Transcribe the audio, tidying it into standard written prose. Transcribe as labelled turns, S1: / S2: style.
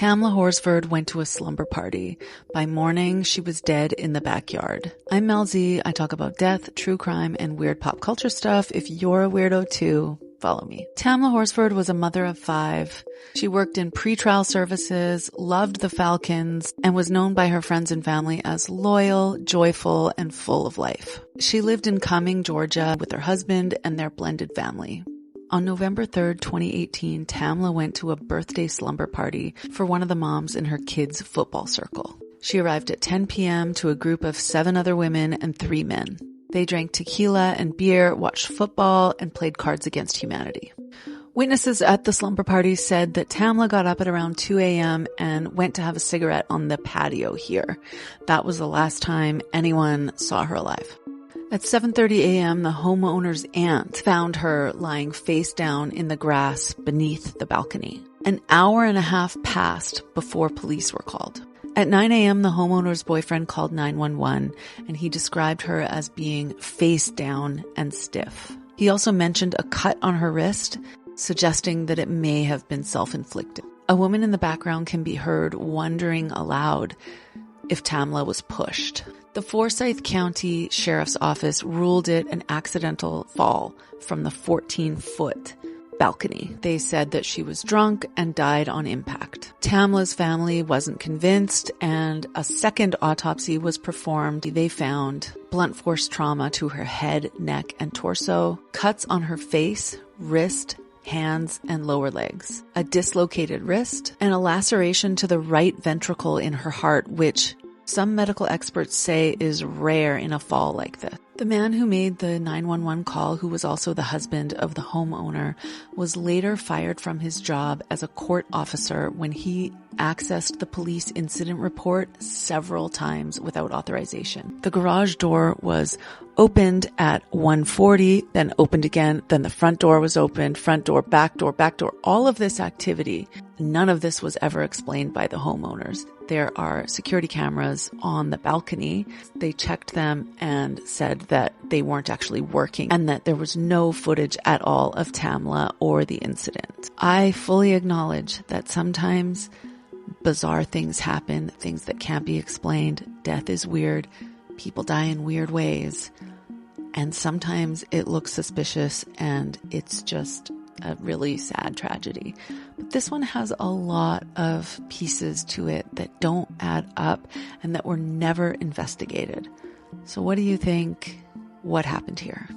S1: Tamla Horsford went to a slumber party. By morning, she was dead in the backyard. I'm Mel Z. I talk about death, true crime, and weird pop culture stuff. If you're a weirdo too, follow me. Tamla Horsford was a mother of 5. She worked in pretrial services, loved the Falcons, and was known by her friends and family as loyal, joyful, and full of life. She lived in Cumming, Georgia with her husband and their blended family. On November 3rd, 2018, Tamla went to a birthday slumber party for one of the moms in her kids' football circle. She arrived at 10 p.m. to a group of 7 other women and 3 men. They drank tequila and beer, watched football, and played Cards Against Humanity. Witnesses at the slumber party said that Tamla got up at around 2 a.m. and went to have a cigarette on the patio here. That was the last time anyone saw her alive. At 7:30 a.m., the homeowner's aunt found her lying face down in the grass beneath the balcony. An hour and a half passed before police were called. At 9 a.m., the homeowner's boyfriend called 911, and he described her as being face down and stiff. He also mentioned a cut on her wrist, suggesting that it may have been self-inflicted. A woman in the background can be heard wondering aloud if Tamla was pushed. The Forsyth County Sheriff's Office ruled it an accidental fall from the 14-foot balcony. They said that she was drunk and died on impact. Tamla's family wasn't convinced, and a second autopsy was performed. They found blunt force trauma to her head, neck, and torso, cuts on her face, wrist, hands, and lower legs, a dislocated wrist, and a laceration to the right ventricle in her heart, which some medical experts say is rare in a fall like this. The man who made the 911 call, who was also the husband of the homeowner, was later fired from his job as a court officer when he accessed the police incident report several times without authorization. The garage door was opened at 1:40, then opened again, then the front door was opened, front door, back door, back door. All of this activity, none of this was ever explained by the homeowners. There are security cameras on the balcony. They checked them and said that they weren't actually working and that there was no footage at all of Tamla or the incident. I fully acknowledge that sometimes bizarre things happen, things that can't be explained. Death is weird. People die in weird ways. And sometimes it looks suspicious and it's just a really sad tragedy. But this one has a lot of pieces to it that don't add up and that were never investigated. So what do you think? What happened here?